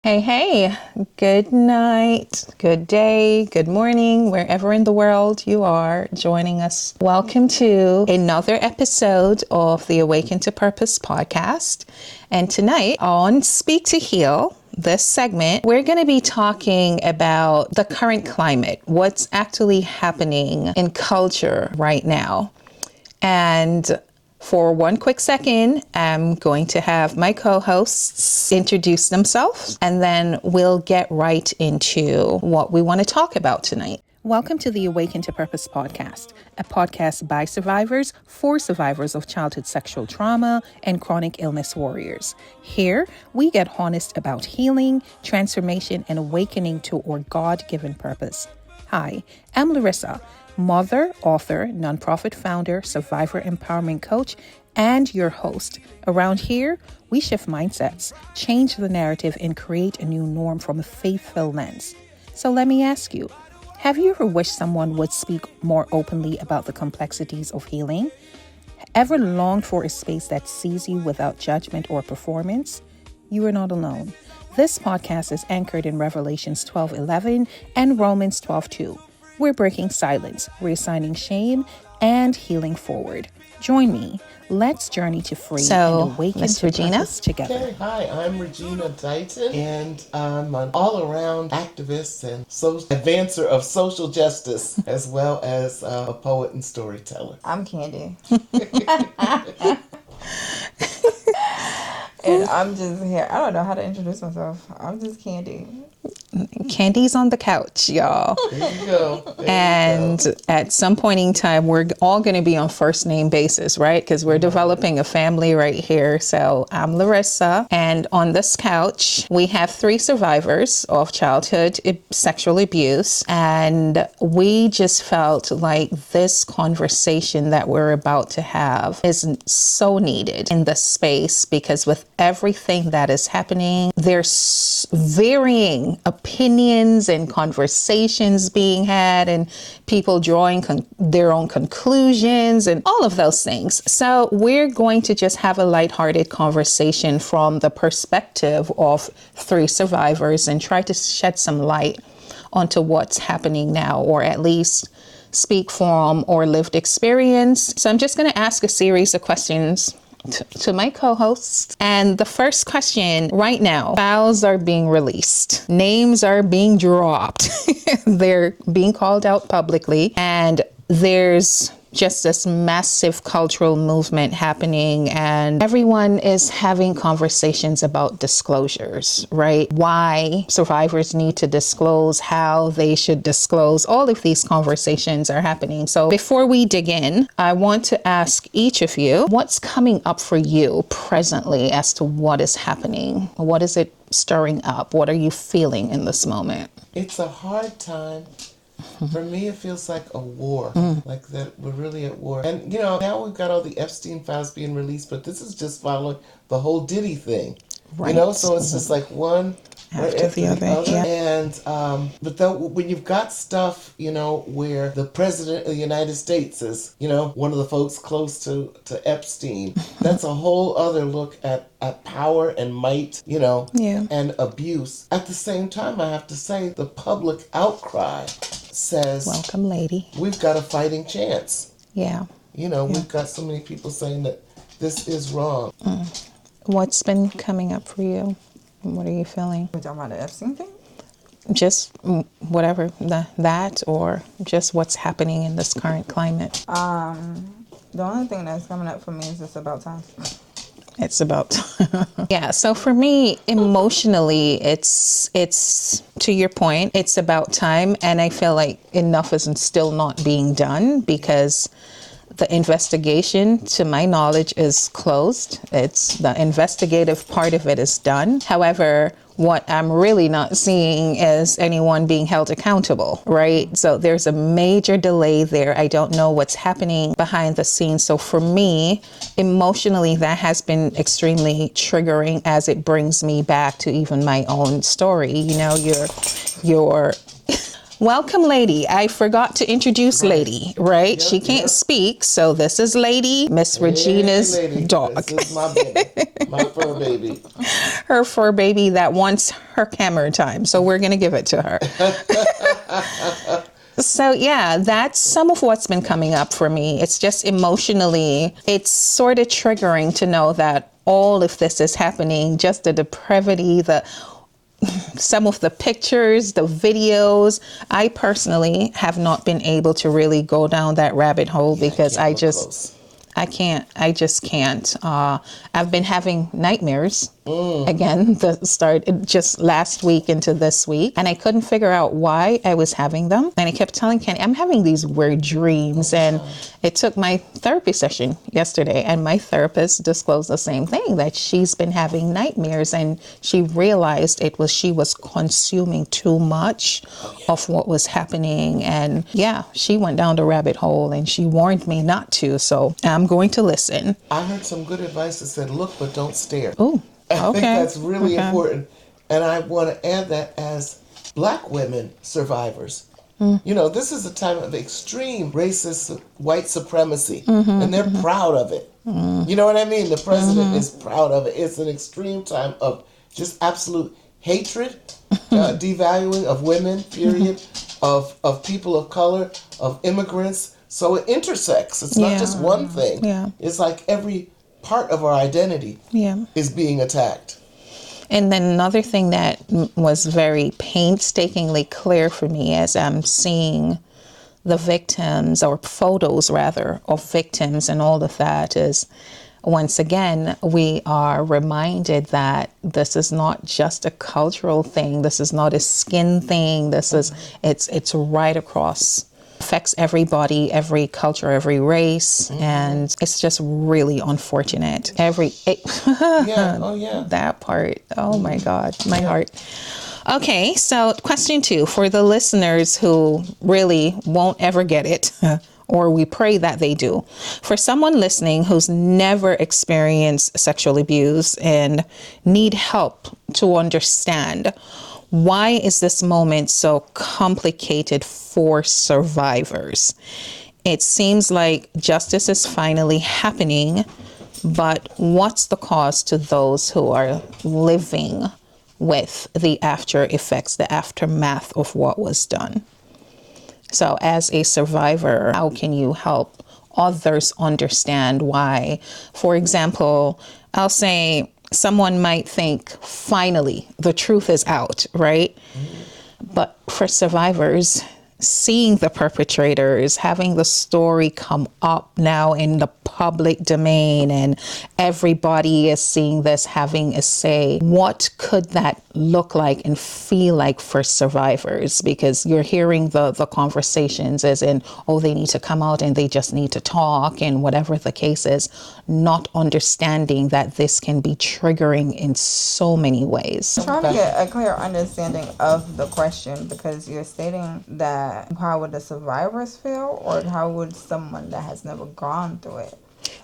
Hey, hey, good night, good day, good morning, wherever in the world you are joining us. Welcome to another episode of the Awaken to Purpose podcast. And tonight on Speak to Heal, this segment, we're going to be talking about the current climate, what's actually happening in culture right now. And for one quick second, I'm going to have my co-hosts introduce themselves, and then we'll get right into what we want to talk about tonight. Welcome to the Awaken to Purpose podcast, a podcast by survivors for survivors of childhood sexual trauma and chronic illness warriors. Here, we get honest about healing, transformation, and awakening to our God-given purpose. Hi, I'm Larissa, mother, author, nonprofit founder, survivor empowerment coach, and your host. Around here, we shift mindsets, change the narrative, and create a new norm from a faith-filled lens. So let me ask you, have you ever wished someone would speak more openly about the complexities of healing? Ever longed for a space that sees you without judgment or performance? You are not alone. This podcast is anchored in Revelations 12:11 and Romans 12:2. We're breaking silence, reassigning shame, and healing forward. Join me. Let's journey to free and awaken to purpose together. Okay, hi, I'm Regina Dighton, and I'm an all-around activist and advancer of social justice, as well as a poet and storyteller. I'm Candy. And I'm just here. I don't know how to introduce myself. I'm just Candy. Candy's on the couch, y'all. There you go. And at some point in time, we're all going to be on first name basis, right? Because we're developing a family right here. So I'm Larissa. And on this couch, we have 3 survivors of childhood sexual abuse. And we just felt like this conversation that we're about to have is so needed in this space, because with everything that is happening, there's varying opinions and conversations being had and people drawing their own conclusions and all of those things. So we're going to just have a lighthearted conversation from the perspective of 3 survivors and try to shed some light onto what's happening now, or at least speak from or lived experience. So I'm just going to ask a series of questions to my co-hosts. And the first question right now, files are being released. Names are being dropped. They're being called out publicly. And there's just this massive cultural movement happening, and everyone is having conversations about disclosures, right? Why survivors need to disclose, how they should disclose. All of these conversations are happening. So before we dig in, I want to ask each of you, what's coming up for you presently as to what is happening? What is it stirring up? What are you feeling in this moment? It's a hard time. For me, it feels like a war, like that we're really at war. And, now we've got all the Epstein files being released, but this is just following the whole Diddy thing, Right. So it's just like one After the other. Yeah. And, but when you've got stuff, where the president of the United States is, one of the folks close to Epstein, that's a whole other look at power and might, and abuse. At the same time, I have to say, the public outcry says, Welcome, lady. We've got a fighting chance. Yeah. We've got so many people saying that this is wrong. What's been coming up for you? What are you feeling? We're talking about the Epstein thing? Just whatever, that or just what's happening in this current climate. The only thing that's coming up for me is just about time. It's about yeah. So for me, emotionally, it's to your point, it's about time, and I feel like enough is still not being done because the investigation, to my knowledge, is closed. It's the investigative part of it is done. However, what I'm really not seeing is anyone being held accountable, right? So there's a major delay there. I don't know what's happening behind the scenes. So for me, emotionally, that has been extremely triggering as it brings me back to even my own story. Your Welcome, Lady. I forgot to introduce Right. Lady, right? Yep, She can't yep. speak, so this is Lady, Miss Regina's Hey, lady, dog. this is my baby, my fur baby. Her fur baby that wants her camera time, so we're going to give it to her. So yeah, that's some of what's been coming up for me. It's just emotionally, it's sort of triggering to know that all of this is happening, just the depravity, some of the pictures, the videos. I personally have not been able to really go down that rabbit hole because Can't look close. I just can't. I've been having nightmares again, just last week into this week, and I couldn't figure out why I was having them. And I kept telling Kenny, I'm having these weird dreams. And it took my therapy session yesterday, and my therapist disclosed the same thing, that she's been having nightmares, and she realized she was consuming too much of what was happening. And yeah, she went down the rabbit hole, and she warned me not to. So I'm going to listen. I heard some good advice that said, look, but don't stare. Oh, I think okay. that's really Okay. important. And I want to add that as Black women survivors. This is a time of extreme racist white supremacy, and they're proud of it. You know what I mean? The president is proud of it. It's an extreme time of just absolute hatred, devaluing of women, period, of people of color, of immigrants. So it intersects. It's not just one thing. Yeah. It's like every part of our identity is being attacked. And then another thing that was very painstakingly clear for me as I'm seeing the victims, or photos rather, of victims and all of that, is once again, we are reminded that this is not just a cultural thing. This is not a skin thing. It's right across. Affects everybody, every culture, every race, and it's just really unfortunate. That part. Oh my God, my heart. Okay, so question 2 for the listeners who really won't ever get it, or we pray that they do. For someone listening who's never experienced sexual abuse and need help to understand, why is this moment so complicated for survivors? It seems like justice is finally happening, but what's the cause to those who are living with the after effects, the aftermath of what was done? So as a survivor, how can you help others understand why? For example, I'll say, someone might think, finally, the truth is out, right? But for survivors, seeing the perpetrators, having the story come up now in the public domain, and everybody is seeing this, having a say, what could that look like and feel like for survivors? Because you're hearing the conversations as in, oh, they need to come out and they just need to talk, and whatever the case is, not understanding that this can be triggering in so many ways. I'm trying to get a clear understanding of the question, because you're stating that how would the survivors feel, or how would someone that has never gone through it?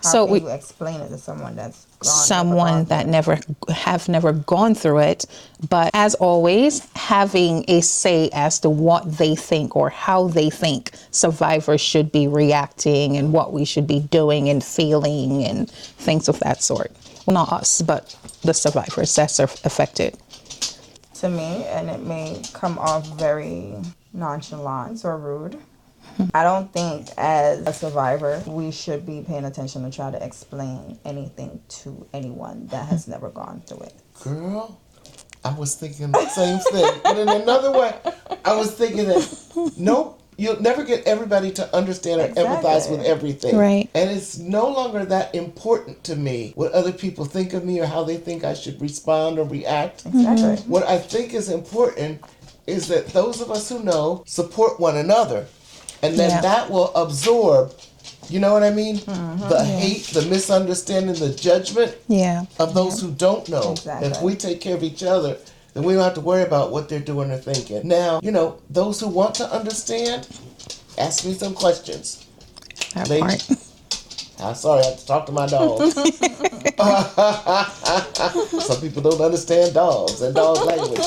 How can you explain it to someone that's someone that never gone through it, but as always, having a say as to what they think or how they think survivors should be reacting and what we should be doing and feeling and things of that sort. Well, not us, but the survivors that's affected. To me, and it may come off very nonchalant or rude, I don't think as a survivor we should be paying attention to try to explain anything to anyone that has never gone through it. Girl, I was thinking the same thing. But in another way, I was thinking that, nope, you'll never get everybody to understand or empathize with everything. Right. And it's no longer that important to me what other people think of me or how they think I should respond or react. Exactly. What I think is important is that those of us who know support one another. And then that will absorb, you know what I mean? The hate, the misunderstanding, the judgment of those who don't know. Exactly. If we take care of each other, then we don't have to worry about what they're doing or thinking. Now, those who want to understand, ask me some questions. That Lady, part. Sorry, I have to talk to my dogs. Some people don't understand dogs and dog language.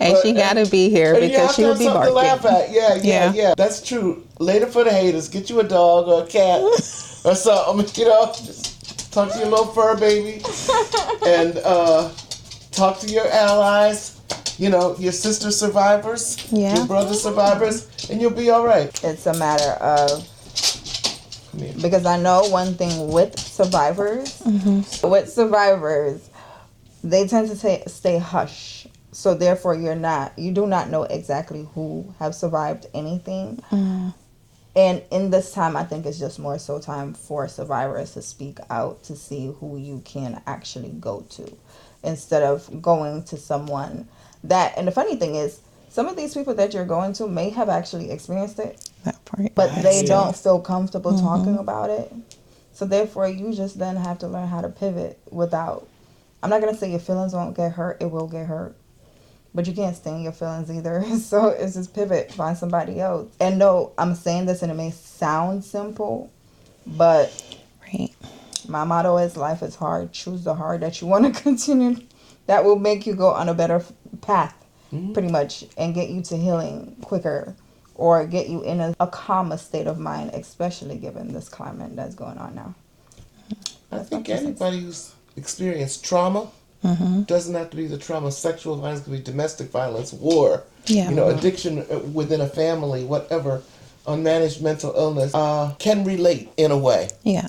And she got to be here And you because have to she'll have be something to laugh barking. at. Yeah. That's true. Later for the haters, get you a dog or a cat or something. Just talk to your little fur baby and talk to your allies. Your sister survivors, your brother survivors, and you'll be all right. It's a matter of, because I know one thing with survivors. With survivors, they tend to stay hush. So therefore, you do not know exactly who have survived anything. And in this time, I think it's just more so time for survivors to speak out, to see who you can actually go to, instead of going to someone that. And the funny thing is, some of these people that you're going to may have actually experienced it, That part. but they don't feel comfortable talking about it. So therefore, you just then have to learn how to pivot without. I'm not gonna say your feelings won't get hurt. It will get hurt. But you can't stay in your feelings either. So it's just pivot, find somebody else. And no, I'm saying this and it may sound simple, but Right. my motto is life is hard. Choose the hard that you want to continue. That will make you go on a better path, pretty much, and get you to healing quicker, or get you in a calmer state of mind, especially given this climate that's going on now. I think anybody who's experienced trauma, doesn't have to be the trauma. Sexual violence could be domestic violence, war, addiction within a family, whatever, unmanaged mental illness, can relate in a way. Yeah.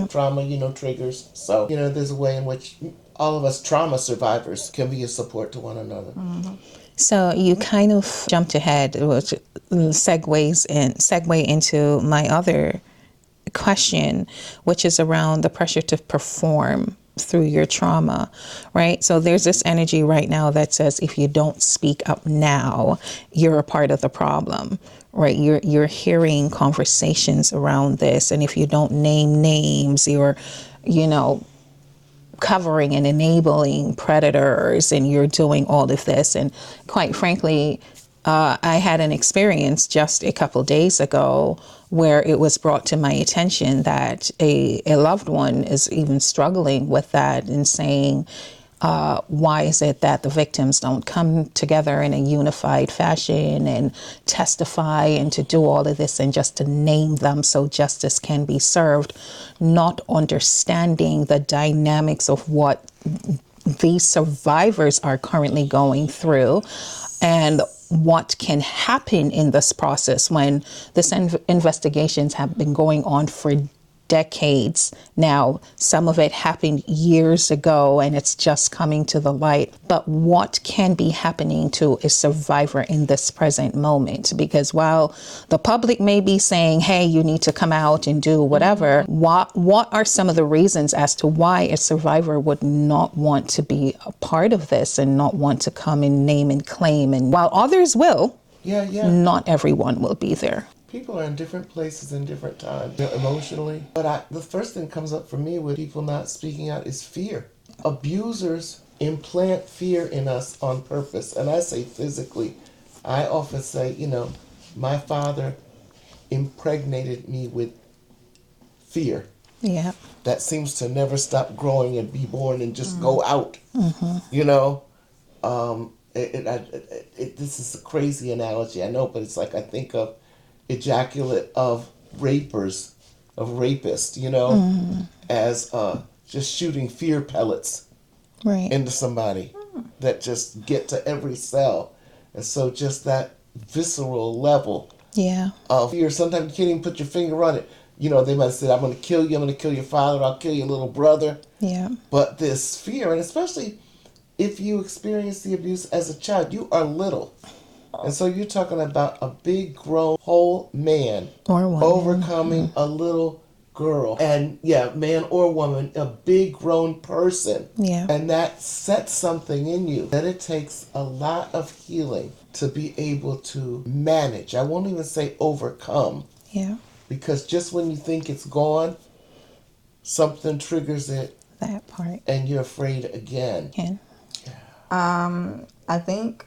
Trauma, triggers. So, there's a way in which all of us trauma survivors can be a support to one another. So you kind of jumped ahead, which segue into my other question, which is around the pressure to perform through your trauma, right? So there's this energy right now that says if you don't speak up now, you're a part of the problem, right? You're hearing conversations around this, and if you don't name names, you're, covering and enabling predators, and you're doing all of this. And quite frankly, I had an experience just a couple days ago where it was brought to my attention that a loved one is even struggling with that and saying, why is it that the victims don't come together in a unified fashion and testify and to do all of this and just to name them so justice can be served, not understanding the dynamics of what these survivors are currently going through and what can happen in this process when this investigations have been going on for decades now. Some of it happened years ago and it's just coming to the light. But what can be happening to a survivor in this present moment? Because while the public may be saying, hey, you need to come out and do whatever, what are some of the reasons as to why a survivor would not want to be a part of this and not want to come and name and claim? And while others will, not everyone will be there. People are in different places in different times, emotionally. But the first thing that comes up for me with people not speaking out is fear. Abusers implant fear in us on purpose. And I say physically. I often say, my father impregnated me with fear. Yeah. That seems to never stop growing and be born and just go out. This is a crazy analogy, I know, but it's like I think of ejaculate of rapists, as just shooting fear pellets into somebody that just get to every cell. And so just that visceral level of fear, sometimes you can't even put your finger on it. They might say, I'm going to kill you, I'm going to kill your father, I'll kill your little brother. Yeah. But this fear, and especially if you experience the abuse as a child, you are little. And so you're talking about a big grown whole man or woman overcoming a little girl. And man or woman, a big grown person. Yeah. And that sets something in you that it takes a lot of healing to be able to manage. I won't even say overcome. Yeah. Because just when you think it's gone, something triggers it. That part. And you're afraid again. I think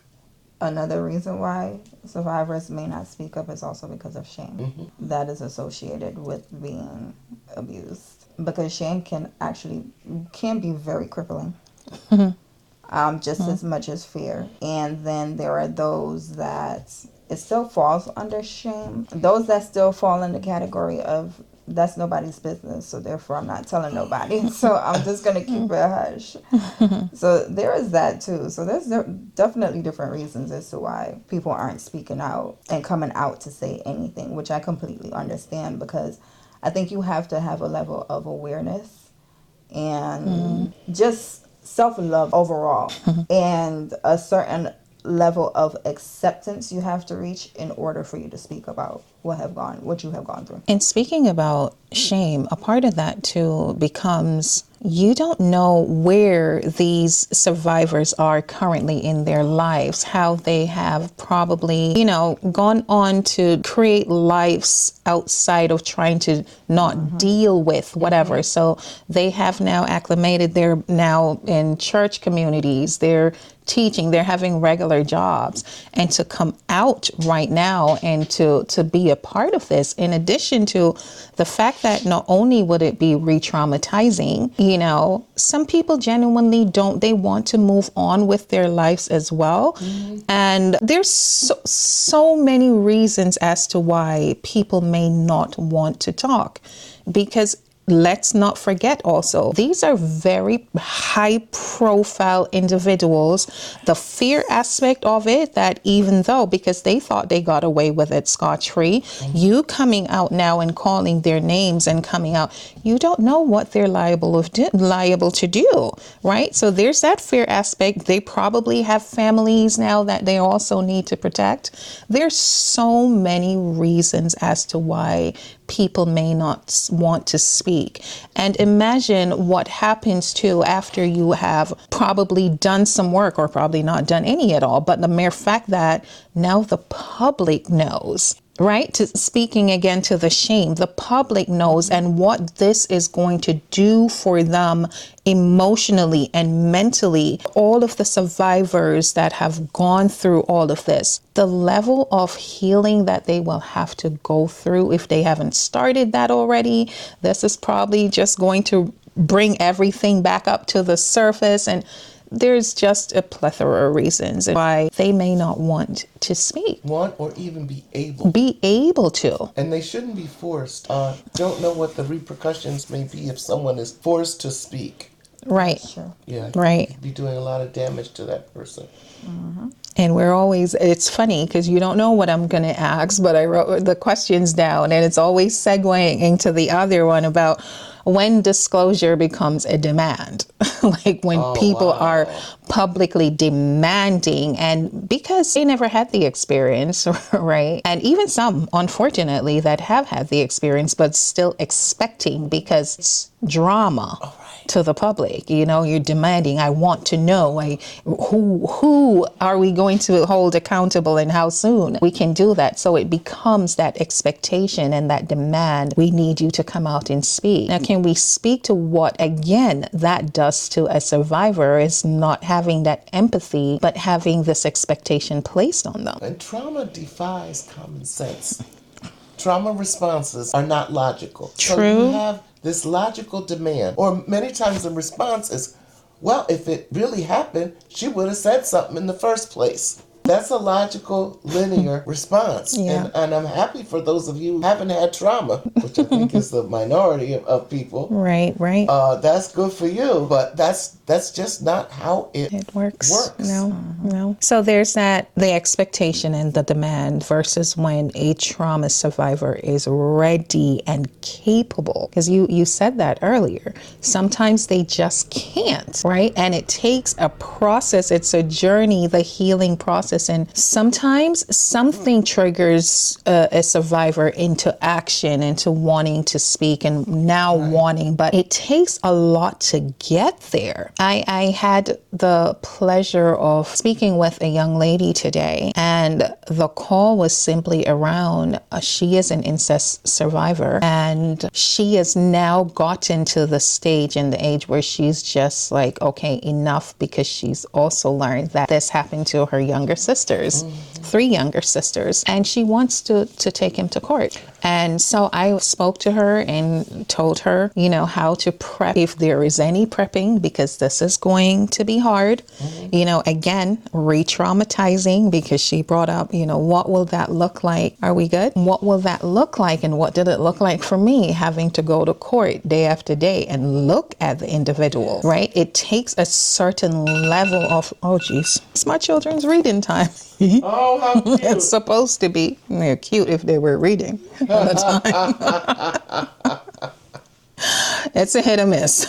another reason why survivors may not speak up is also because of shame that is associated with being abused. Because shame can be very crippling. Just as much as fear. And then there are those that it still falls under shame. Those that still fall in the category of that's nobody's business, so therefore I'm not telling nobody. So I'm just going to keep it hush. So there is that too. So there's definitely different reasons as to why people aren't speaking out and coming out to say anything, which I completely understand, because I think you have to have a level of awareness and just self-love overall and a certain level of acceptance you have to reach in order for you to speak about what you have gone through. And speaking about shame, a part of that too becomes you don't know where these survivors are currently in their lives, how they have probably, gone on to create lives outside of trying to not deal with whatever. So they have now acclimated. They're now in church communities. They're teaching, they're having regular jobs, and to come out right now and to be a part of this, in addition to the fact that not only would it be re-traumatizing, some people genuinely they want to move on with their lives as well. And there's so many reasons as to why people may not want to talk, because let's not forget also, these are very high profile individuals. The fear aspect of it, that even though, because they thought they got away with it scotch-free, you coming out now and calling their names and coming out, you don't know what they're liable to do, right? So there's that fear aspect. They probably have families now that they also need to protect. There's so many reasons as to why people may not want to speak. And imagine what happens too after you have probably done some work, or probably not done any at all, but the mere fact that now the public knows. Right? Speaking again to the shame, the public knows, and what this is going to do for them emotionally and mentally. All of the survivors that have gone through all of this, the level of healing that they will have to go through if they haven't started that already. This is probably just going to bring everything back up to the surface, and there's just a plethora of reasons why they may not want to speak. Want or even be able. To. And they shouldn't be forced. Don't know what the repercussions may be if someone is forced to speak. Right. Sure. Yeah. Right. Be doing a lot of damage to that person. And it's funny because you don't know what I'm going to ask, but I wrote the questions down, and it's always segueing into the other one about when disclosure becomes a demand, like when people are publicly demanding, and because they never had the experience, right? And even some, unfortunately, that have had the experience, but still expecting, because it's drama. To the public, you're demanding, I want to know, who are we going to hold accountable and how soon we can do that. So it becomes that expectation and that demand. We need you to come out and speak. Now, can we speak to what, again, that does to a survivor, is not having that empathy, but having this expectation placed on them. And trauma defies common sense. Trauma responses are not logical. True. So you have this logical demand, or many times the response is, well, if it really happened, she would have said something in the first place. That's a logical, linear response. Yeah. And I'm happy for those of you who haven't had trauma, which I think is the minority of people. Right. That's good for you, but that's just not how it works. No. So there's the expectation and the demand versus when a trauma survivor is ready and capable. Because you said that earlier. Sometimes they just can't, right? And it takes a process. It's a journey, the healing process. And sometimes something triggers a survivor into action, into wanting to speak and now wanting, but it takes a lot to get there. I had the pleasure of speaking with a young lady today, and the call was simply around she is an incest survivor, and she has now gotten to the stage in the age where she's just like, okay, enough, because she's also learned that this happened to her younger sisters, 3 younger sisters, and she wants to take him to court. And so I spoke to her and told her, how to prep if there is any prepping, because this is going to be hard. Again, re-traumatizing, because she brought up, what will that look like? Are we good? What will that look like? And what did it look like for me having to go to court day after day and look at the individual, right? It takes a certain level of, oh geez, it's my children's reading time. Oh, how cute. It's supposed to be. They're cute if they were reading all the time. It's a hit or miss.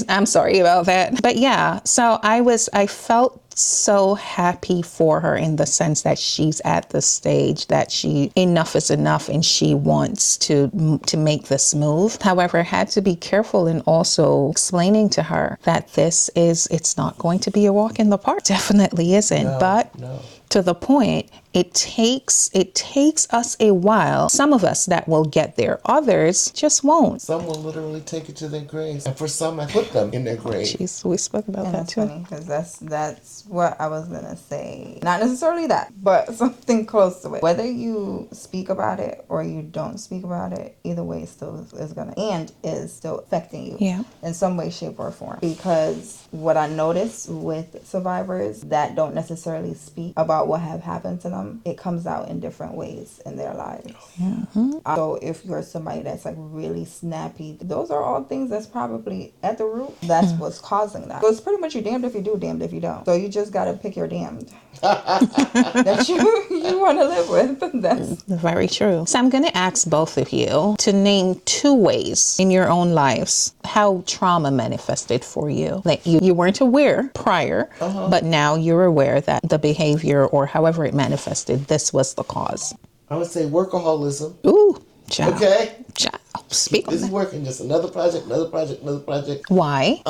I'm sorry about that. But yeah, so I felt so happy for her in the sense that she's at the stage that enough is enough and she wants to make this move. However, I had to be careful in also explaining to her that it's not going to be a walk in the park. Definitely isn't. No. To the point, it takes us a while. Some of us that will get there, others just won't. Some will literally take it to their graves, and for some, I put them in their grave. Jeez, we spoke about that That's too. funny, because that's what I was gonna say. Not necessarily that, but something close to it. Whether you speak about it or you don't speak about it, either way, it still is still affecting you in some way, shape, or form. Because what I noticed with survivors that don't necessarily speak about what have happened to them, it comes out in different ways in their lives. So if you're somebody that's like really snappy, those are all things that's probably at the root. That's what's causing that. So it's pretty much you damned if you do, damned if you don't. So you just got to pick your damned that you want to live with. That's very true. So I'm going to ask both of you to name 2 ways in your own lives how trauma manifested for you. Like you weren't aware prior, but now you're aware that the behavior or however it manifested, this was the cause. I would say workaholism. Ooh, child. Okay. Child. Speak on Busy that. working, just another project. Why?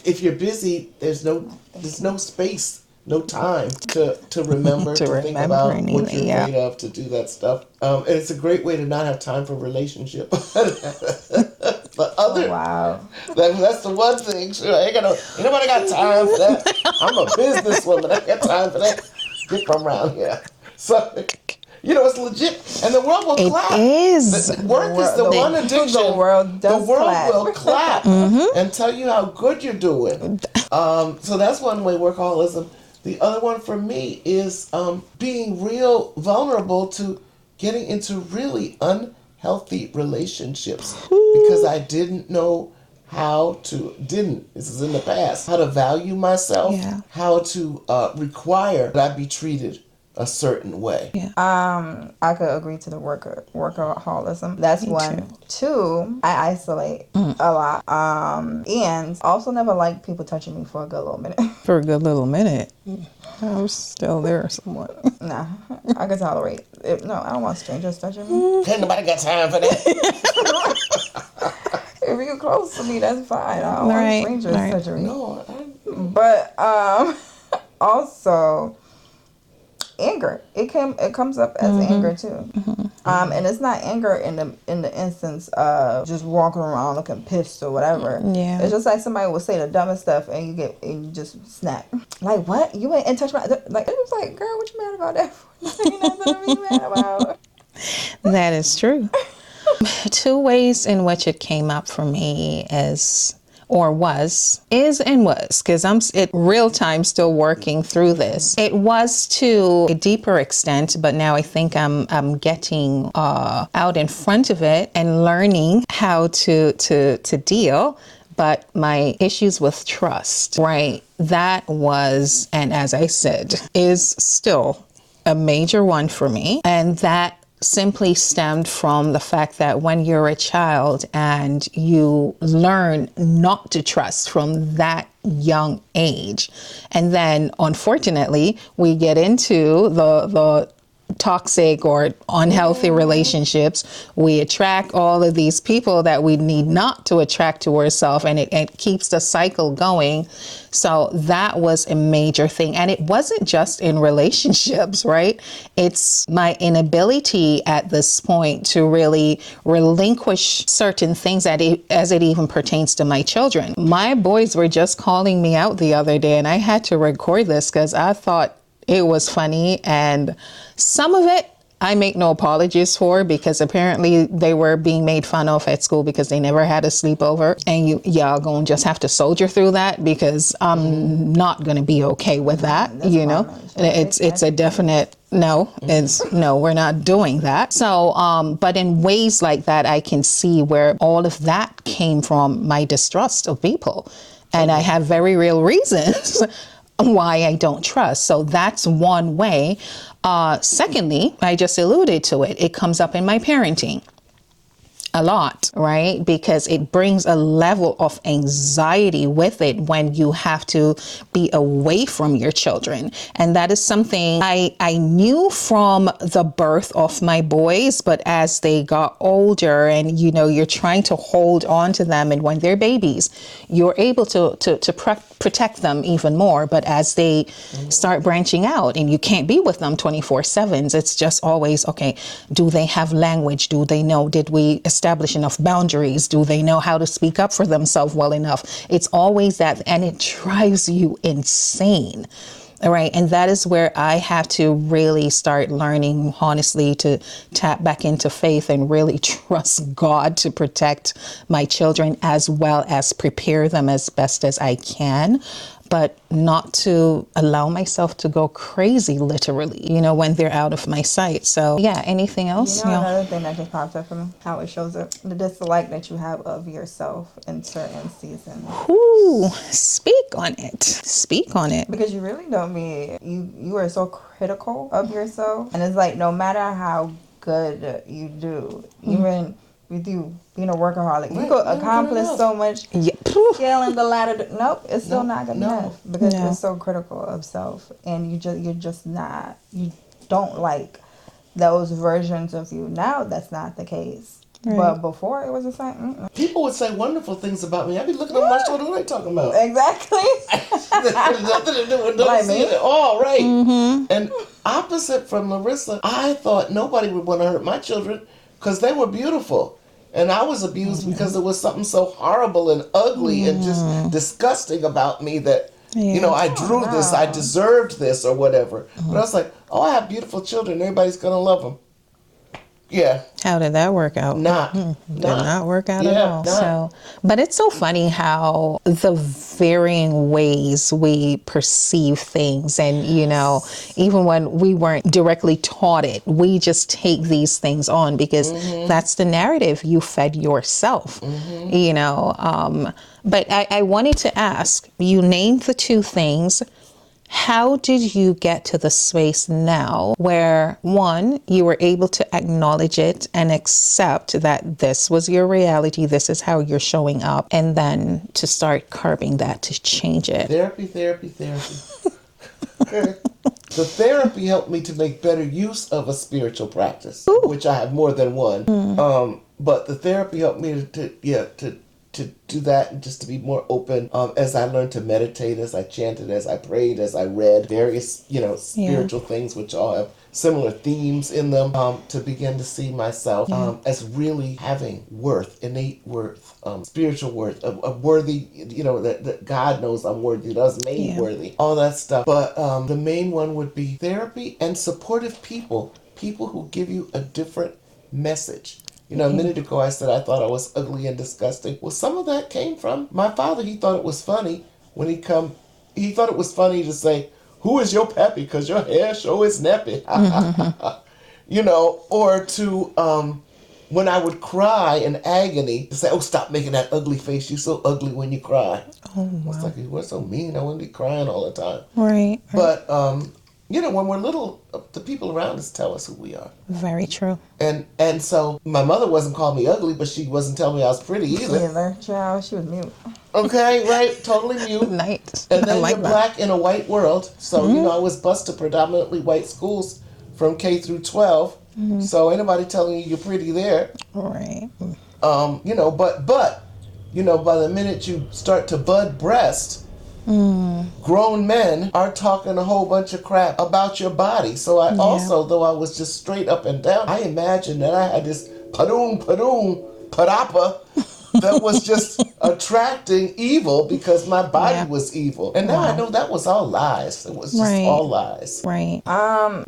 If you're busy, there's no space, no time to remember, to think about what you're made of, to do that stuff. And it's a great way to not have time for relationship. The other, wow. That's the one thing. Sure, ain't nobody got time for that. I'm a businesswoman. I ain't got time for that. Get from around here. So, it's legit. And the world will clap. It is. Work is the one addiction. The world will clap and tell you how good you're doing. So that's one way, workaholism. The other one for me is being real vulnerable to getting into really unhealthy relationships because I didn't know this is in the past, how to value myself, how to require that I be treated a certain way. I could agree to the workaholism. That's Me one. too. 2, I isolate a lot. And also never like people touching me for a good little minute. For a good little minute. I was still there somewhat. Nah, I can tolerate it. No, I don't want strangers touching me. Ain't nobody got time for that. If you're close to me, that's fine. I don't want strangers touching me. No, But also anger. It comes up as anger too. And it's not anger in the instance of just walking around looking pissed or whatever. Yeah. It's just like somebody will say the dumbest stuff and you just snap. Like, what? You ain't in touch with like, it was like, girl, what you mad about that for? Ain't nothing to be mad about. That is true. 2 ways in which it came up for me is and was, because I'm at real time still working through this. It was to a deeper extent, but now I think I'm getting out in front of it and learning how to deal. But my issues with trust, right? That was, and as I said, is still a major one for me, and that simply stemmed from the fact that when you're a child and you learn not to trust from that young age, and then unfortunately we get into the toxic or unhealthy relationships, we attract all of these people that we need not to attract to ourselves, and it keeps the cycle going. So that was a major thing. And it wasn't just in relationships, right? It's my inability at this point to really relinquish certain things as it even pertains to my children. My boys were just calling me out the other day, and I had to record this because I thought it was funny, and some of it I make no apologies for, because apparently they were being made fun of at school because they never had a sleepover. And y'all gonna just have to soldier through that, because I'm not gonna be okay with that. That's It's a definite no. It's no, we're not doing that. So, but in ways like that, I can see where all of that came from my distrust of people, and I have very real reasons why I don't trust. So that's one way. Secondly, I just alluded to it. It comes up in my parenting a lot, right? Because it brings a level of anxiety with it when you have to be away from your children. And that is something I knew from the birth of my boys, but as they got older and, you're trying to hold on to them, and when they're babies, you're able to protect them even more. But as they start branching out and you can't be with them 24/7, it's just always, okay, do they have language? Do they know? Did we establish enough boundaries? Do they know how to speak up for themselves well enough? It's always that, and it drives you insane. All right. And that is where I have to really start learning, honestly, to tap back into faith and really trust God to protect my children, as well as prepare them as best as I can, but not to allow myself to go crazy, literally, when they're out of my sight. So yeah, anything else? Another thing that just popped up for me, how it shows up, the dislike that you have of yourself in certain seasons. Ooh, speak on it. Speak on it. Because you really don't be, you are so critical of yourself. And it's like, no matter how good you do, even with you being a workaholic, you could accomplish so much. Scaling the ladder, nope, it's still not good enough, because you're so critical of self, and you're just not, you don't like those versions of you. Now that's not the case. Right. But before it was just like, people would say wonderful things about me. I'd be looking over my shoulder, what are they talking about? Exactly. Nothing to do with noticing it all, right? And opposite from Larissa, I thought nobody would want to hurt my children because they were beautiful. And I was abused because there was something so horrible and ugly and just disgusting about me that, I drew this, I deserved this or whatever. But I was like, I have beautiful children. Everybody's going to love them. Yeah. How did that work out? Did not work out at all. So, but it's so funny how the varying ways we perceive things, and even when we weren't directly taught it, we just take these things on because that's the narrative you fed yourself. But I wanted to ask, you named the two things. How did you get to the space now where, one, you were able to acknowledge it and accept that this was your reality, this is how you're showing up, and then to start curbing that, to change it? Therapy. The therapy helped me to make better use of a spiritual practice, which I have more than one. But the therapy helped me to do that, and just to be more open as I learned to meditate, as I chanted, as I prayed, as I read various, spiritual things which all have similar themes in them, to begin to see myself as really having worth, innate worth, spiritual worth, a worthy, that God knows I'm worthy, that I was made worthy, all that stuff. But the main one would be therapy and supportive people who give you a different message. A minute ago I said I thought I was ugly and disgusting. Well, some of that came from my father. He thought it was funny when he thought it was funny to say, "Who is your pappy? Because your hair sure is nappy." Or to, when I would cry in agony, to say, "Oh, stop making that ugly face. You're so ugly when you cry." Oh, wow. It's like, you were so mean. I wouldn't be crying all the time. Right. But, when we're little, the people around us tell us who we are. Very true. And so my mother wasn't calling me ugly, but she wasn't telling me I was pretty either. Child, she was mute. Okay, right, totally mute. Nice. And then you're black in a white world. So, I was bused to predominantly white schools from K through 12. So ain't nobody telling you you're pretty there. Right. You know, but you know, by the minute you start to bud breast, grown men are talking a whole bunch of crap about your body. So I also, though I was just straight up and down, I imagined that I had this parapa that was just attracting evil because my body was evil. And now I know that was all lies. It was just all lies. Right.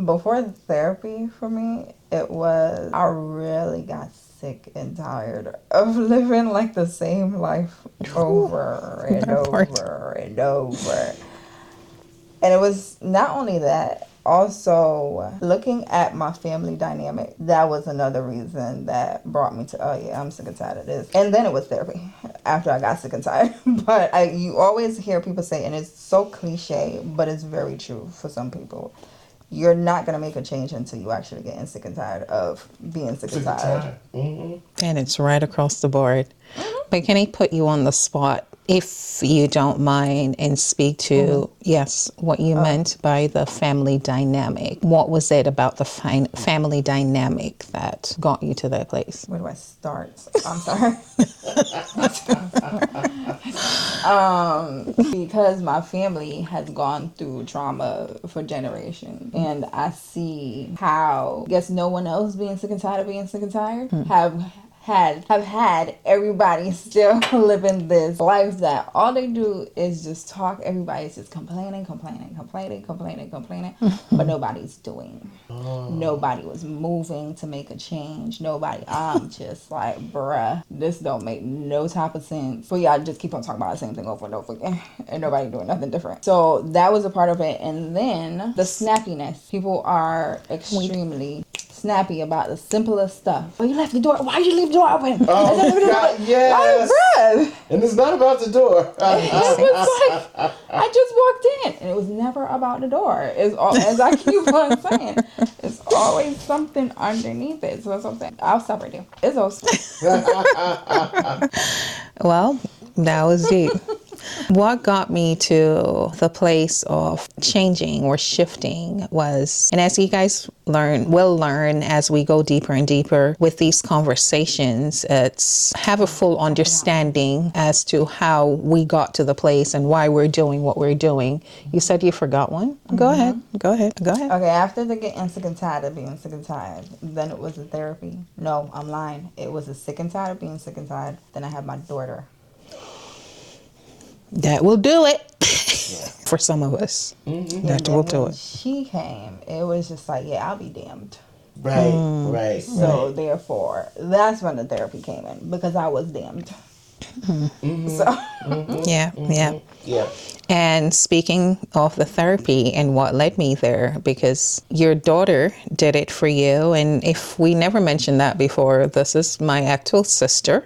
Before the therapy for me, it was, I really got sick and tired of living like the same life over and over and over. And it was not only that, also looking at my family dynamic. That was another reason that brought me to, oh yeah, I'm sick and tired of this. And then it was therapy after I got sick and tired. But you always hear people say, and it's so cliche, but it's very true for some people, you're not going to make a change until you actually get sick and tired of being sick and tired. And it's right across the board. But can I put you on the spot, if you don't mind, and speak to, what you meant by the family dynamic? What was it about the family dynamic that got you to that place? Where do I start? I'm sorry. Because my family has gone through trauma for generations, and I see how, I guess no one else being sick and tired of being sick and tired have had everybody still living this life that all they do is just talk. Everybody's just complaining, but nobody's doing. Nobody was moving to make a change. Nobody. I'm just like, bruh, this don't make no type of sense. But y'all just keep on talking about the same thing over and over again, and nobody doing nothing different. So that was a part of it. And then the snappiness. People are extremely snappy about the simplest stuff. Oh, you left the door. Why did you leave the door open? Oh, God, yes. And it's not about the door. It was like, I just walked in, and it was never about the door. It's all, as I keep on saying, it's always something underneath it. So something. I'll stop right there. It's awesome. Well, that was deep. What got me to the place of changing or shifting was, and as you guys will learn as we go deeper and deeper with these conversations, it's have a full understanding as to how we got to the place and why we're doing what we're doing. You said you forgot one? Go ahead. Okay, after the getting sick and tired of being sick and tired, then it was the therapy. No, I'm lying. It was a sick and tired of being sick and tired. Then I had my daughter. That will do it. For some of us. That will do it. She came. It was just like, yeah, I'll be damned. Right. So therefore, that's when the therapy came in, because I was damned. Yeah. And speaking of the therapy and what led me there, because your daughter did it for you, and if we never mentioned that before, this is my actual sister.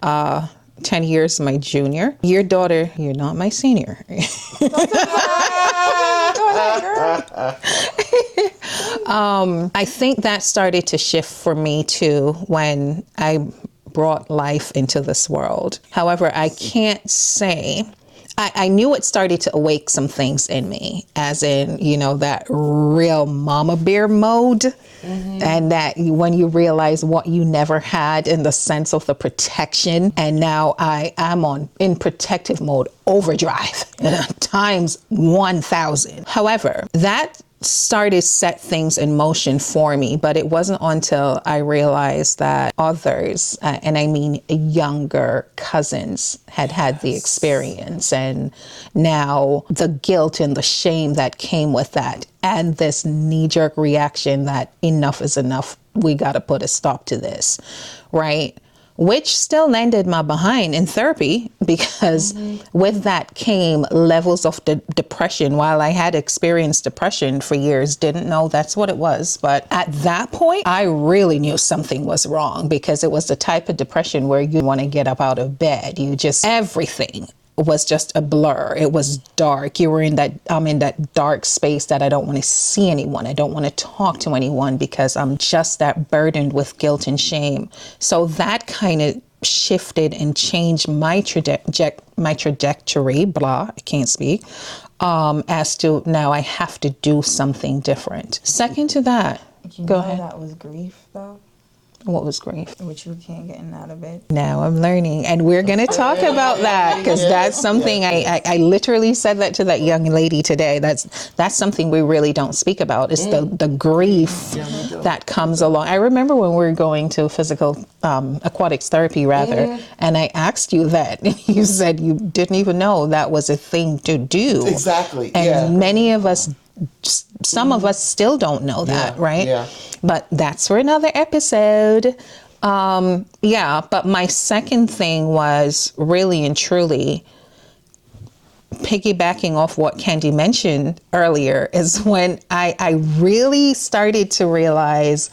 10 years my junior. Your daughter, you're not my senior. I think that started to shift for me too when I brought life into this world. However, I can't say, I knew it started to awake some things in me, as in, that real mama bear mode. And that when you realize what you never had in the sense of the protection, and now I am in protective mode, overdrive times 1,000. However, that started set things in motion for me, but it wasn't until I realized that others, and I mean younger cousins, had the experience, and now the guilt and the shame that came with that, and this knee-jerk reaction that enough is enough, we got to put a stop to this, right? Which still landed my behind in therapy, because with that came levels of depression. While I had experienced depression for years, didn't know that's what it was. But at that point, I really knew something was wrong, because it was the type of depression where you want to get up out of bed. Everything was just a blur. It was dark. You were I'm in that dark space that I don't want to see anyone. I don't want to talk to anyone, because I'm just that burdened with guilt and shame. So that kind of shifted and changed my trajectory, I can't speak, as to now I have to do something different. Second to that, Go ahead. That was grief, though, What was grief? which you can't get out of it. Now I'm learning, and we're going to talk about that because that's something I literally said that to that young lady today. That's something we really don't speak about. It's the grief that comes along. I remember when we were going to physical aquatics therapy rather, and I asked you that. You said you didn't even know that was a thing to do. Exactly. And many of us, some of us still don't know that, right? Yeah. But that's for another episode. But my second thing was really and truly piggybacking off what Candy mentioned earlier is when I really started to realize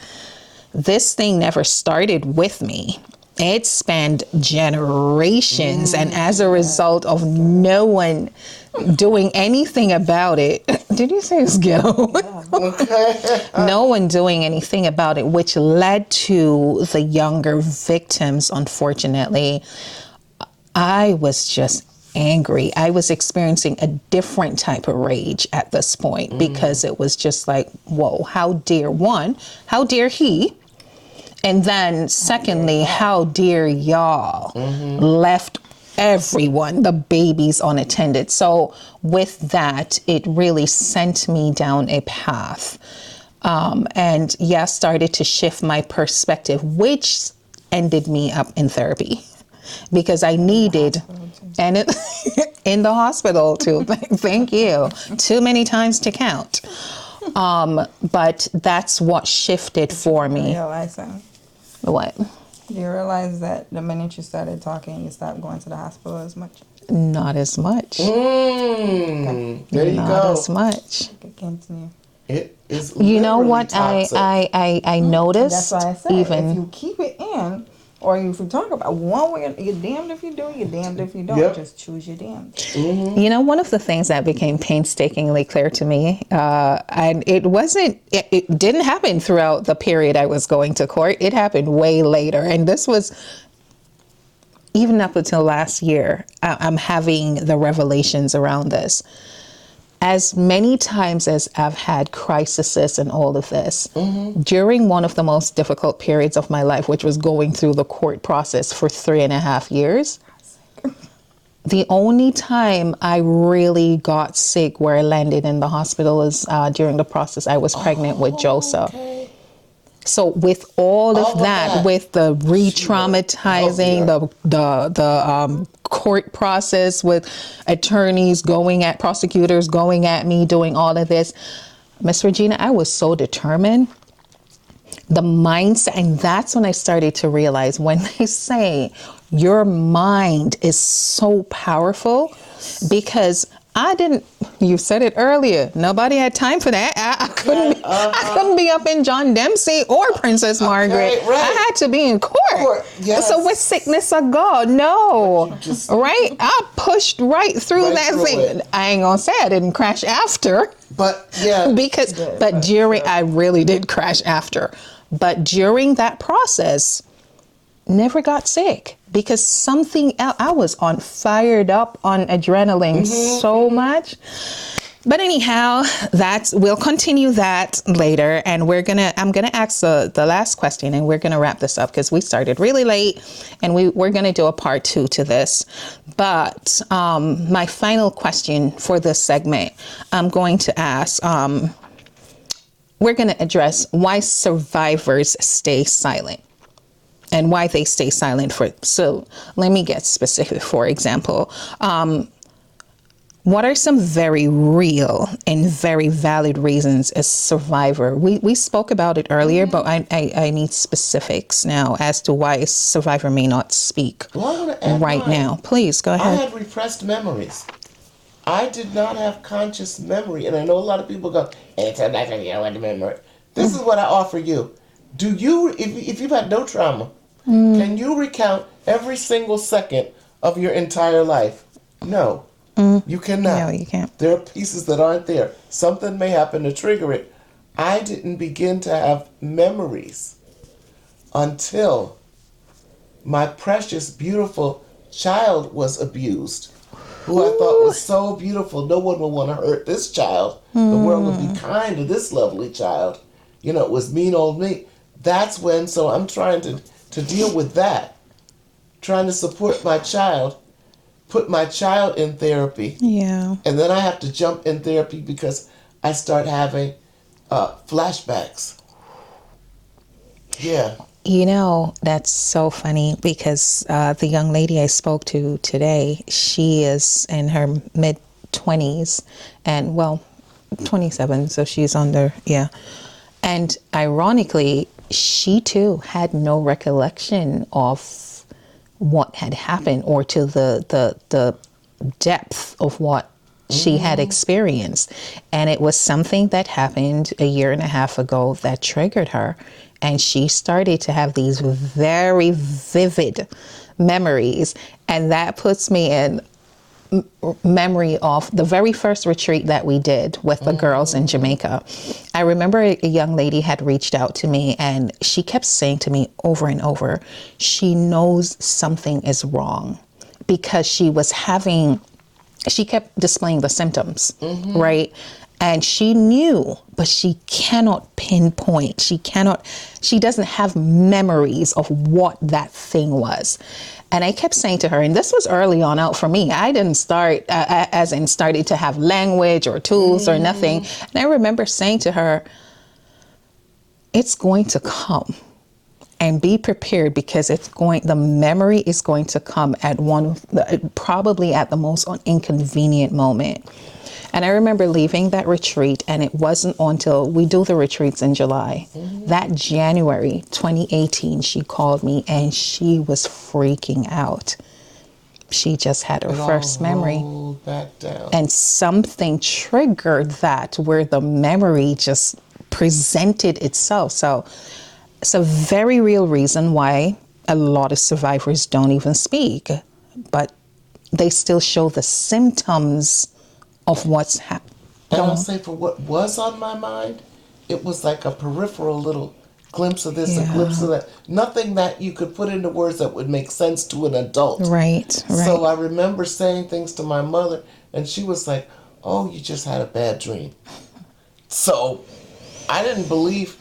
this thing never started with me. It spanned generations, and as a result of no one doing anything about it, did you say it's ghetto? No one doing anything about it, which led to the younger victims, unfortunately. I was just angry. I was experiencing a different type of rage at this point because it was just like, whoa, how dare he? And then secondly, how dare y'all left everyone, the babies, unattended. So with that, it really sent me down a path. And started to shift my perspective, which ended me up in therapy because I needed, and it, in the hospital too. Thank you. Too many times to count. But that's what shifted for me. What? Do you realize that the minute you started talking, you stopped going to the hospital as much? Not as much. There you Not go. as much. Okay, continue. It is. You know what toxic. I noticed? That's why I said even if you keep it in, or if you talk about one way, you're damned if you do, you're damned if you don't. Yep. Just choose your damned. You know, one of the things that became painstakingly clear to me, and it didn't happen throughout the period I was going to court. It happened way later. And this was even up until last year. I'm having the revelations around this. As many times as I've had crises and all of this, during one of the most difficult periods of my life, which was going through the court process for 3.5 years, the only time I really got sick where I landed in the hospital is during the process I was pregnant with Joseph. Okay. So with all of that, with the re-traumatizing, the court process with attorneys prosecutors going at me, doing all of this, Miss Regina, I was so determined. The mindset, and that's when I started to realize when they say your mind is so powerful, because you said it earlier, nobody had time for that. I couldn't be up in John Dempsey or Princess Margaret. Okay, right. I had to be in court. Yes. So with sickness of God, no. Right? I pushed right through that thing. It. I ain't gonna say I didn't crash after. But yeah. I really did crash after. But during that process, never got sick. Because something else, I was fired up on adrenaline so much. But anyhow, we'll continue that later. And I'm gonna ask the last question, and we're gonna wrap this up because we started really late, and we're gonna do a part 2 to this. But my final question for this segment, I'm going to ask, we're gonna address why survivors stay silent. And why they stay silent so let me get specific. For example, what are some very real and very valid reasons a survivor? We spoke about it earlier, but I need specifics now as to why a survivor may not speak right now. Please go ahead. I had repressed memories. I did not have conscious memory, and I know a lot of people go, "It's a nothing, you don't want to remember it." This is what I offer you. Do you, if you've had no trauma, can you recount every single second of your entire life? No, you cannot. No, you can't. There are pieces that aren't there. Something may happen to trigger it. I didn't begin to have memories until my precious, beautiful child was abused, who I thought was so beautiful. No one would want to hurt this child. The world would be kind to this lovely child. it was mean old me. That's when, so I'm trying to deal with that. Trying to support my child, put my child in therapy. Yeah. And then I have to jump in therapy because I start having flashbacks. Yeah. That's so funny because the young lady I spoke to today, she is in her mid 20s and 27, so she's under, yeah. And ironically, she too had no recollection of what had happened or to the depth of what she had experienced. And it was something that happened a year and a half ago that triggered her. And she started to have these very vivid memories. And that puts me in memory of the very first retreat that we did with the girls in Jamaica. I remember a young lady had reached out to me and she kept saying to me over and over, she knows something is wrong because she kept displaying the symptoms, right? And she knew, but she cannot pinpoint. She doesn't have memories of what that thing was. And I kept saying to her, and this was early on out for me, I didn't start, as in started to have language or tools or nothing. And I remember saying to her, it's going to come. And be prepared because the memory is going to come at probably at the most inconvenient moment. And I remember leaving that retreat, and it wasn't until we do the retreats in July. That January 2018, she called me and she was freaking out. She just had her first memory. Back down. And something triggered that where the memory just presented itself. So it's a very real reason why a lot of survivors don't even speak, but they still show the symptoms of what's happening. And I'll say for what was on my mind, it was like a peripheral little glimpse of this, a glimpse of that. Nothing that you could put into words that would make sense to an adult. Right. So I remember saying things to my mother, and she was like, oh, you just had a bad dream. So I didn't believe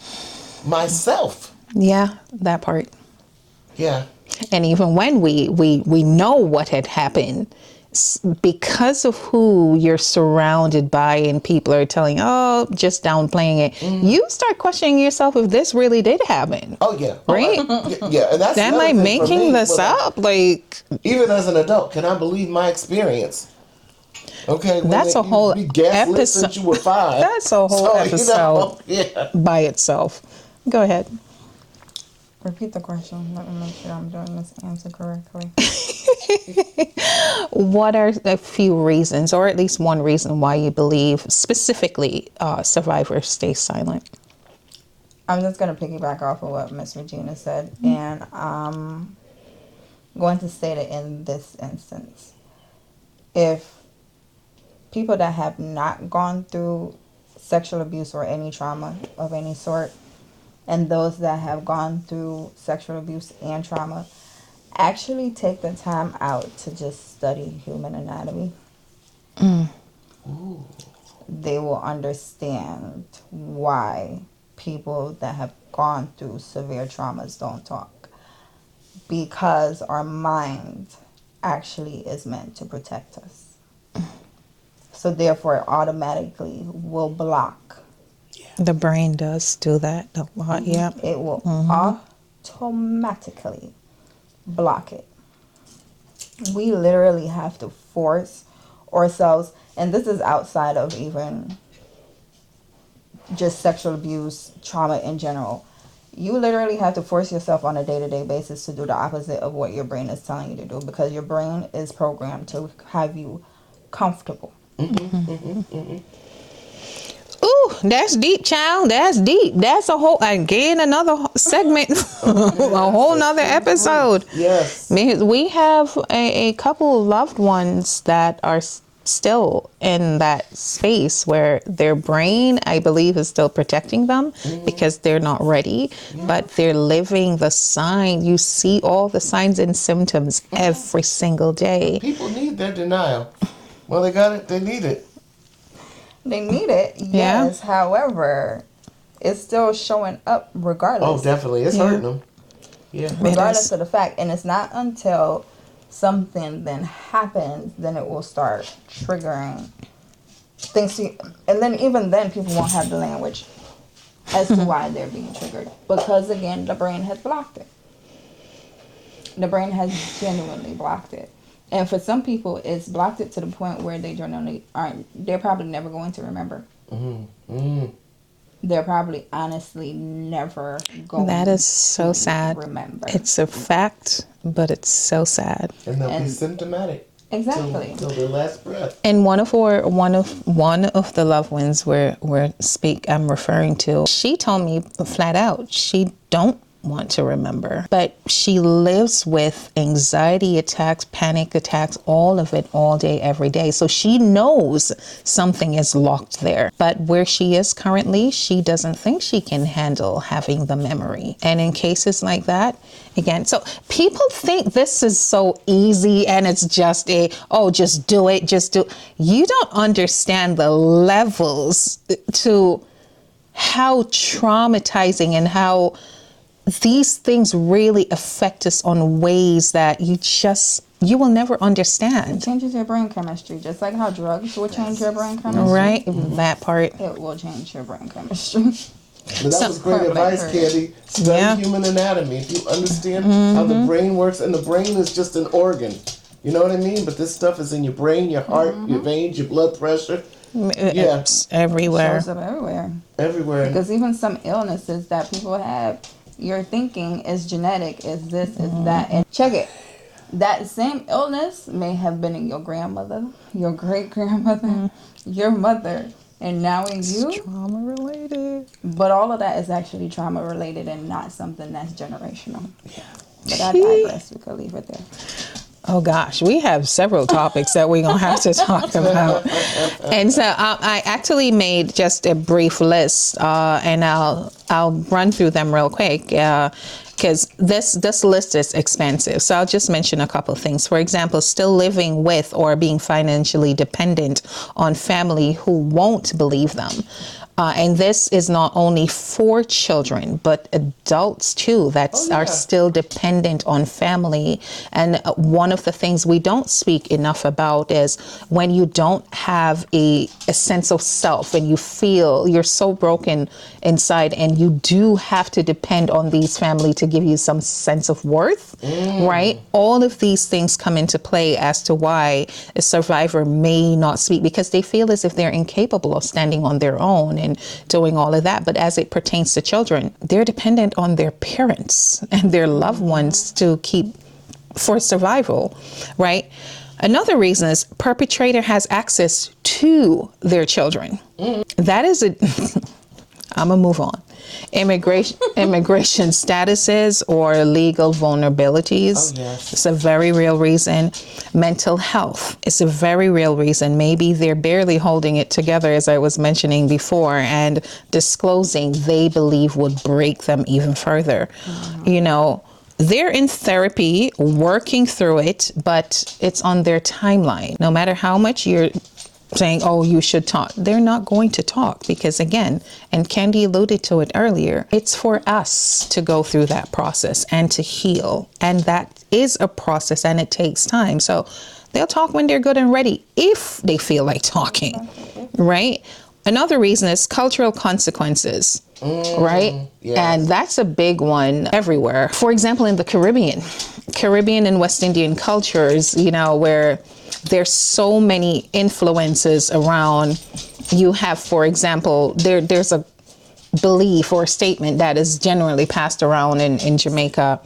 myself. Yeah, that part. Yeah. And even when we know what had happened, because of who you're surrounded by and people are telling, oh, just downplaying it, you start questioning yourself if this really did happen. Oh, yeah. Right? Yeah. And that's Am I making this up? Like, even as an adult, can I believe my experience? Okay. That's a whole episode. Since you were 5. That's a whole episode by itself. Go ahead. Repeat the question. Let me make sure I'm doing this answer correctly. What are a few reasons, or at least one reason, why you believe specifically survivors stay silent? I'm just going to piggyback off of what Miss Regina said, and I'm going to state it in this instance. If people that have not gone through sexual abuse or any trauma of any sort, and those that have gone through sexual abuse and trauma, actually take the time out to just study human anatomy, they will understand why people that have gone through severe traumas don't talk. Because our mind actually is meant to protect us. So therefore, it automatically will block. The brain does do that a lot, yeah. It will automatically block it. We literally have to force ourselves, and this is outside of even just sexual abuse, trauma in general. You literally have to force yourself on a day-to-day basis to do the opposite of what your brain is telling you to do, because your brain is programmed to have you comfortable. Ooh, that's deep, child. That's deep. That's a whole, again, another segment, a whole nother episode. Yes. Because we have a couple of loved ones that are still in that space where their brain, I believe, is still protecting them because they're not ready, but they're living the sign. You see all the signs and symptoms every single day. People need their denial. Well, they got it. They need it. They need it, yes. Yeah. However, it's still showing up regardless. Oh, definitely. It's hurting them. Yeah. Regardless of the fact. And it's not until something then happens, then it will start triggering things. And then even then, people won't have the language as to why they're being triggered. Because, again, the brain has blocked it. The brain has genuinely blocked it. And for some people, it's blocked it to the point where they generally they're probably never going to remember. They're probably honestly never going That is so sad. remember. It's a fact, but it's so sad. And they'll be symptomatic. Exactly. Till their last breath. And one of the loved ones I'm referring to, she told me flat out, she don't want to remember, but she lives with anxiety attacks, panic attacks, all of it, all day, every day. So she knows something is locked there, but where she is currently, she doesn't think she can handle having the memory. And in cases like that, again, so people think this is so easy and it's just just do it. You don't understand the levels to how traumatizing and how these things really affect us on ways that you will never understand. It changes your brain chemistry, just like how drugs will change your brain chemistry. Right, that part. It will change your brain chemistry. But that was great advice, Candy. Study human anatomy. If you understand how the brain works, and the brain is just an organ. You know what I mean? But this stuff is in your brain, your heart, your veins, your blood pressure. It's everywhere. It shows up everywhere. Everywhere. Because even some illnesses that people have, your thinking is genetic, is this, is that. And check it. That same illness may have been in your grandmother, your great-grandmother, your mother, and now in you. It's trauma related. But all of that is actually trauma related and not something that's generational. Yeah. But I digress. We could leave it there. Oh gosh, we have several topics that we're gonna have to talk about. And so I actually made just a brief list, and I'll run through them real quick, because this list is expansive. So I'll just mention a couple of things. For example, still living with or being financially dependent on family who won't believe them. And this is not only for children, but adults too that are still dependent on family. And one of the things we don't speak enough about is when you don't have a sense of self and you feel you're so broken inside and you do have to depend on these family to give you some sense of worth, right? All of these things come into play as to why a survivor may not speak, because they feel as if they're incapable of standing on their own and doing all of that. But as it pertains to children, they're dependent on their parents and their loved ones to keep for survival, right? Another reason is perpetrator has access to their children. That is I'm gonna move on. Immigration statuses or legal vulnerabilities. It's a very real reason. Mental health is a very real reason. Maybe they're barely holding it together, as I was mentioning before, and disclosing they believe would break them even further. You know, they're in therapy, working through it, but it's on their timeline. No matter how much you're saying, oh, you should talk, they're not going to talk because, again, and Candy alluded to it earlier, it's for us to go through that process and to heal. And that is a process and it takes time. So they'll talk when they're good and ready, if they feel like talking, right? Another reason is cultural consequences, right? Yes. And that's a big one everywhere. For example, in the Caribbean and West Indian cultures, you know, where there's so many influences around. You have, for example, there's a belief or a statement that is generally passed around in Jamaica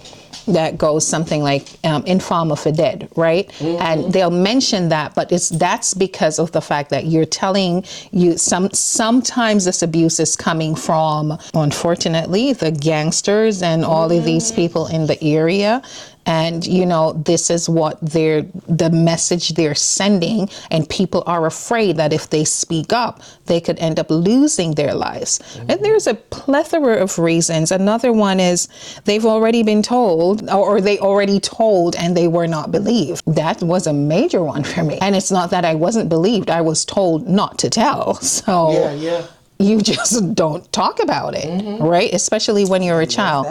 that goes something like infama for dead, right? And they'll mention that, but that's because of the fact that you're telling you sometimes this abuse is coming from, unfortunately, the gangsters and all of these people in the area. And, you know, this is what the message they're sending. And people are afraid that if they speak up, they could end up losing their lives. And there's a plethora of reasons. Another one is they've already been told, or they already told and they were not believed. That was a major one for me. And it's not that I wasn't believed. I was told not to tell. So, you just don't talk about it, right? Especially when you're a child.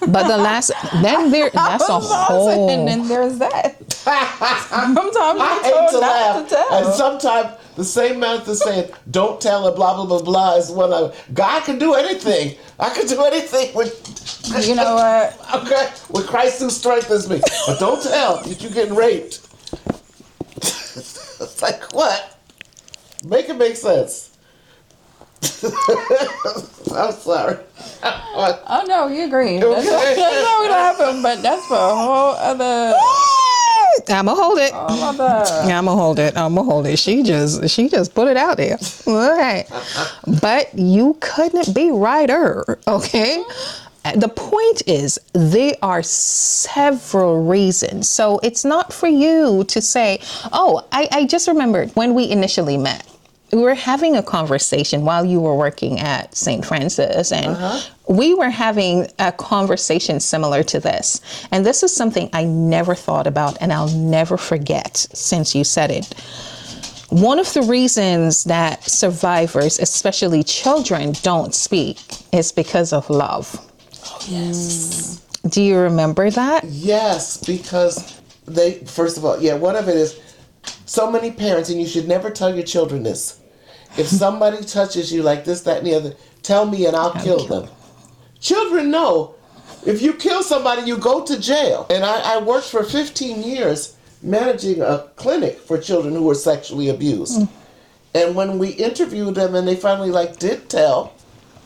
But that's a whole. And then there's that. Sometimes I hate to laugh, and sometimes the same mouth is saying, "Don't tell her," blah blah blah blah. Is one of God can do anything. I can do anything with. You know what? Okay, with Christ who strengthens me, but don't tell that you're getting raped. It's like what? Make it make sense. I'm sorry. Oh no, you agree. Okay. That's not what happened, but that's for a whole other. I'ma hold it. I'ma hold it. She just put it out there. All right. But you couldn't be righter, okay? The point is, there are several reasons. So it's not for you to say, oh, I just remembered when we initially met. We were having a conversation while you were working at St. Francis, and we were having a conversation similar to this. And this is something I never thought about, and I'll never forget since you said it. One of the reasons that survivors, especially children, don't speak is because of love. Oh, yes. Do you remember that? Yes, because they, first of all, one of it is so many parents, and you should never tell your children this. If somebody touches you like this, that, and the other, tell me and I'll kill them. Children know if you kill somebody, you go to jail. And I worked for 15 years managing a clinic for children who were sexually abused. And when we interviewed them and they finally did tell,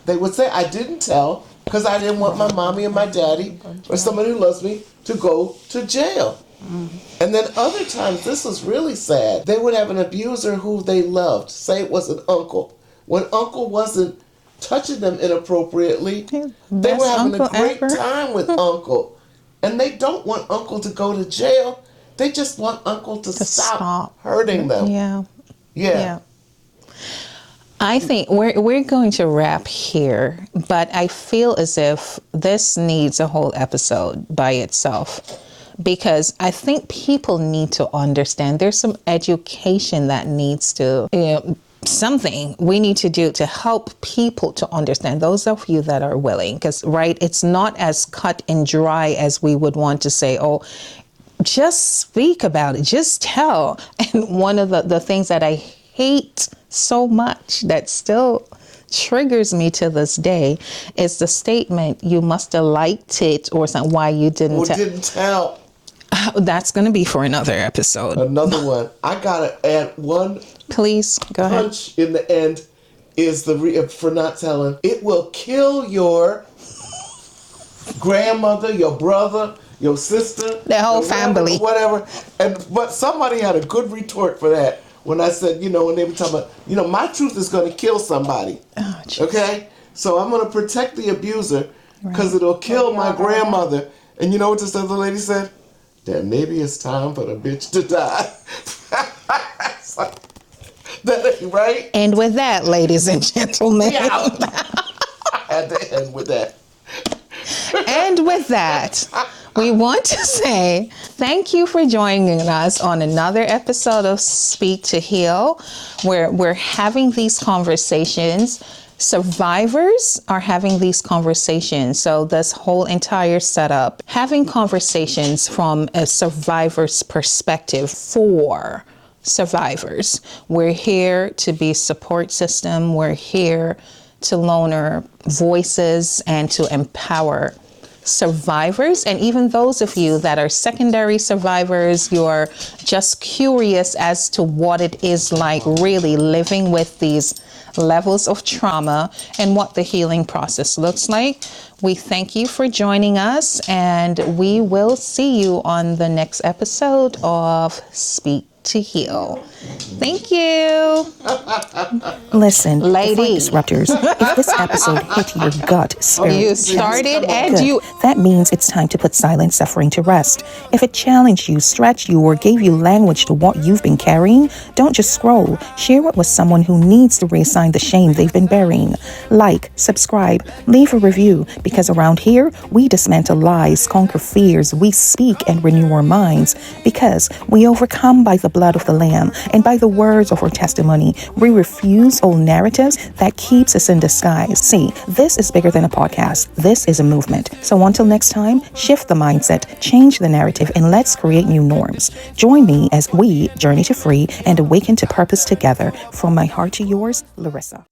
they would say, I didn't tell because I didn't want my mommy and my daddy or somebody who loves me to go to jail. And then other times, this was really sad, they would have an abuser who they loved. Say it was an uncle. When uncle wasn't touching them inappropriately, they were having a great time with uncle. And they don't want uncle to go to jail. They just want uncle to stop hurting them. Yeah. I think we're going to wrap here, but I feel as if this needs a whole episode by itself. Because I think people need to understand there's some education that needs to, something we need to do to help people to understand, those of you that are willing. Because, right, it's not as cut and dry as we would want to say, oh, just speak about it, just tell. And one of the things that I hate so much that still triggers me to this day is the statement, you must have liked it or something, why you didn't tell. That's going to be for another episode. Another one. I got to add one. Please, go ahead. Punch in the end is for not telling. It will kill your grandmother, your brother, your sister. The whole family. Whatever. But somebody had a good retort for that when I said, when they were talking about, my truth is going to kill somebody. Oh, okay? So I'm going to protect the abuser because it'll kill my grandmother. And you know what this other lady said? That maybe it's time for the bitch to die. That ain't right. And with that, ladies and gentlemen. I had to end with that. And with that, we want to say thank you for joining us on another episode of Speak to Heal, where we're having these conversations. Survivors are having these conversations. So this whole entire setup, having conversations from a survivor's perspective for survivors. We're here to be support system. We're here to loan our voices and to empower survivors, and even those of you that are secondary survivors, you're just curious as to what it is like really living with these levels of trauma and what the healing process looks like. We thank you for joining us, and we will see you on the next episode of Speak to Heal. Thank you. Listen, lady disruptors, if this episode hit your gut spirit, you started and good, that means it's time to put silent suffering to rest. If it challenged you, stretched you, or gave you language to what you've been carrying, don't just scroll. Share it with someone who needs to reassign the shame they've been burying. Like, subscribe, leave a review, because around here, we dismantle lies, conquer fears, we speak and renew our minds, because we overcome by the the blood of the Lamb and by the words of our testimony. We refuse all narratives that keeps us in disguise. See, this is bigger than a podcast. This is a movement. So until next time, shift the mindset, change the narrative, and let's create new norms. Join me as we journey to free and awaken to purpose together. From my heart to yours, Larissa.